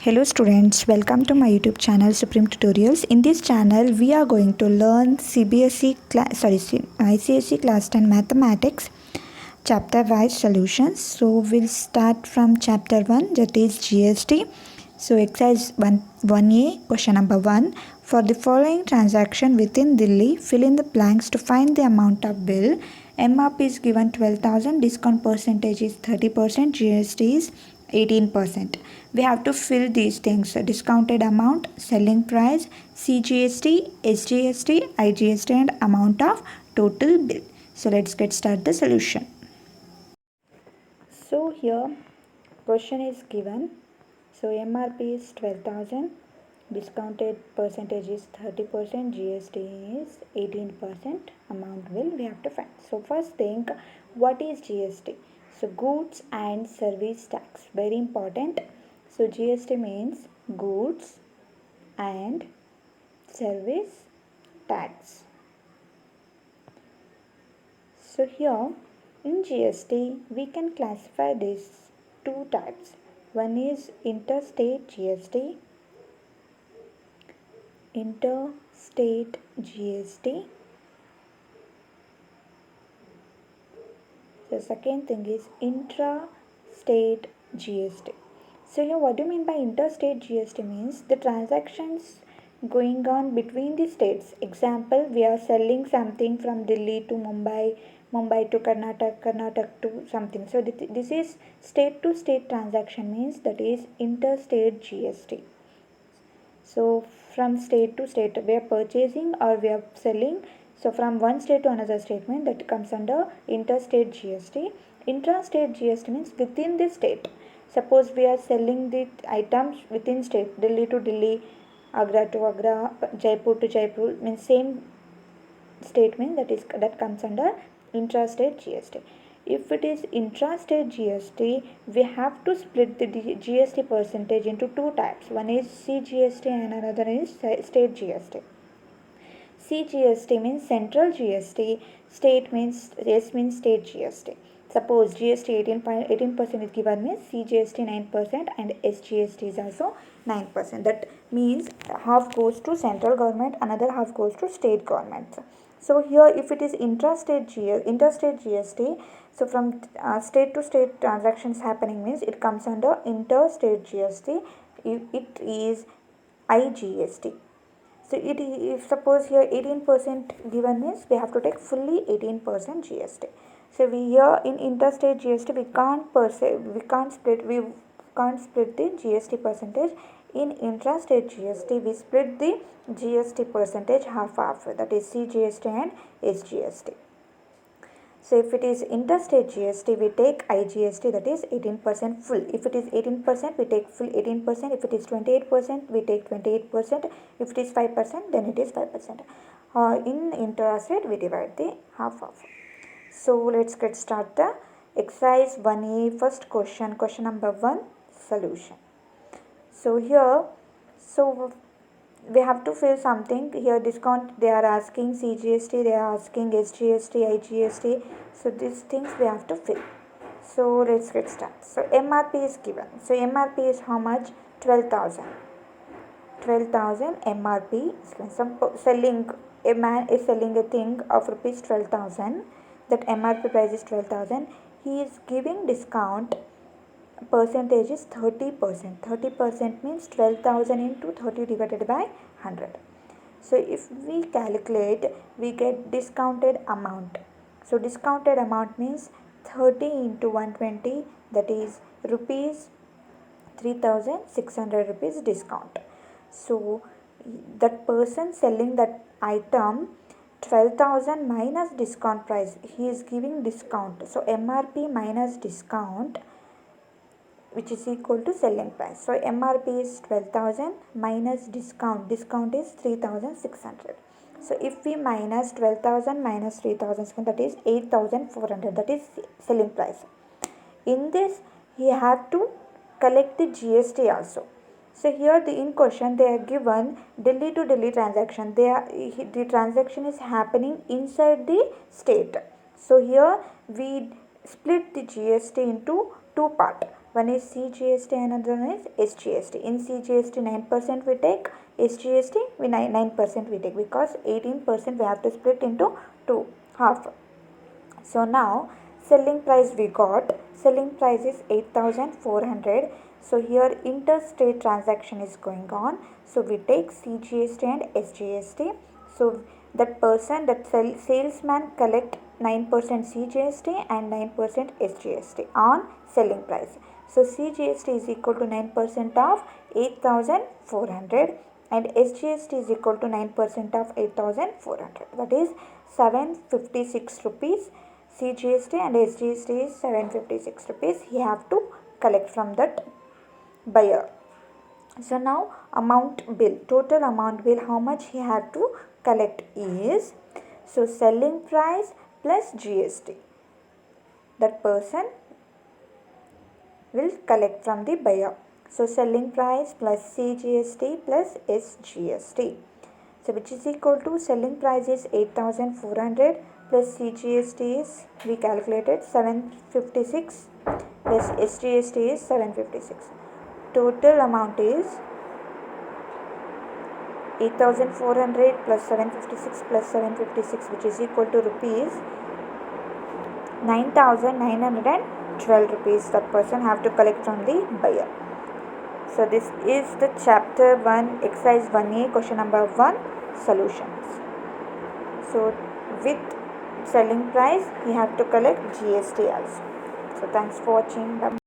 Hello students, welcome to my YouTube channel Supreme Tutorials. In this channel we are going to learn ICSE class 10 mathematics chapter wise solutions. So we'll start from chapter 1, that is GST. So exercise 1A, question number 1. For the following transaction within Delhi, fill in the blanks to find the amount of bill. MRP is given 12,000, discount percentage is 30%, GST is 18%. We have to fill these things: discounted amount, selling price, CGST, SGST, IGST, and amount of total bill. So let's get started the solution. So here question is given. So MRP is 12,000, discounted percentage is 30%, GST is 18%, amount will we have to find. So first thing, what is GST? So goods and service tax, very important. So GST means goods and service tax. So here in GST we can classify these two types. One is interstate GST. Interstate GST. The second thing is intra-state GST. So here what do you mean by interstate GST? Means the transactions going on between the states. Example, we are selling something from Delhi to Mumbai, Mumbai to Karnataka, Karnataka to something. So this is state to state transaction, means that is interstate GST. So from state to state we are purchasing or we are selling. So from one state to another state, means that comes under interstate GST. Intrastate GST means within the state. Suppose we are selling the items within state, Delhi to Delhi, Agra to Agra, Jaipur to Jaipur, means same state, means that comes under intrastate GST. If it is intrastate GST, we have to split the GST percentage into two types. One is CGST and another is state GST. CGST means central GST, state means state GST. Suppose GST 18% is given, means CGST 9% and SGST is also 9%. That means half goes to central government, another half goes to state government. So here if it is interstate GST, so from state to state transactions happening, means it comes under interstate GST. It is IGST. So if suppose here 18% given, means we have to take fully 18% GST. So we here in interstate GST we can't split the GST percentage. In intrastate GST we split the GST percentage half, that is CGST and SGST. So if it is interstate GST, we take IGST, that is 18% full. If it is 18%, we take full 18%. If it is 28%, we take 28%. If it is 5%, then it is 5%. In interstate, we divide the half. So let's get started. Exercise 1A, first question number 1, solution. So here, we have to fill something. Here discount they are asking, CGST they are asking, SGST, IGST. So these things we have to fill. So let's get started. So MRP is given. So MRP is how much? 12,000. 12,000 MRP is given. A man is selling a thing of rupees 12,000. That MRP price is 12,000. He is giving discount. Percentage is 30%. 30% means 12,000 into 30 divided by 100. So if we calculate, we get discounted amount. So discounted amount means 30 into 120, that is rupees 3,600 rupees discount. So that person selling that item, 12,000 minus discount price, he is giving discount. So MRP minus discount, which is equal to selling price. So MRP is 12,000 minus discount. Discount is 3,600. So if we minus 12,000 minus 3,600, that is 8,400. That is selling price. In this, he have to collect the GST also. So here in question they are given Delhi to Delhi transaction. The transaction is happening inside the state. So here we split the GST into two parts. One is CGST and another one is SGST. In CGST 9% we take, SGST we 9% we take, because 18% we have to split into two, half. So now selling price we got, selling price is 8,400. So here interstate transaction is going on, so we take CGST and SGST. So that person, that salesman collect 9% CGST and 9% SGST on selling price. So CGST is equal to 9% of 8,400 and SGST is equal to 9% of 8,400. That is 756 rupees. CGST and SGST is 756 rupees. He have to collect from that buyer. So now amount bill, total amount bill, how much he had to collect is, so selling price plus GST. That person will collect from the buyer. So selling price plus CGST plus SGST. So which is equal to, selling price is 8,400 plus CGST is, we calculated 756 plus SGST is 756. Total amount is 8,400 plus 756 plus 756, which is equal to rupees 9,912 rupees that person have to collect from the buyer. So this is the chapter 1 exercise 1A question number 1 solutions. So with selling price you have to collect GST also. So thanks for watching. Bye.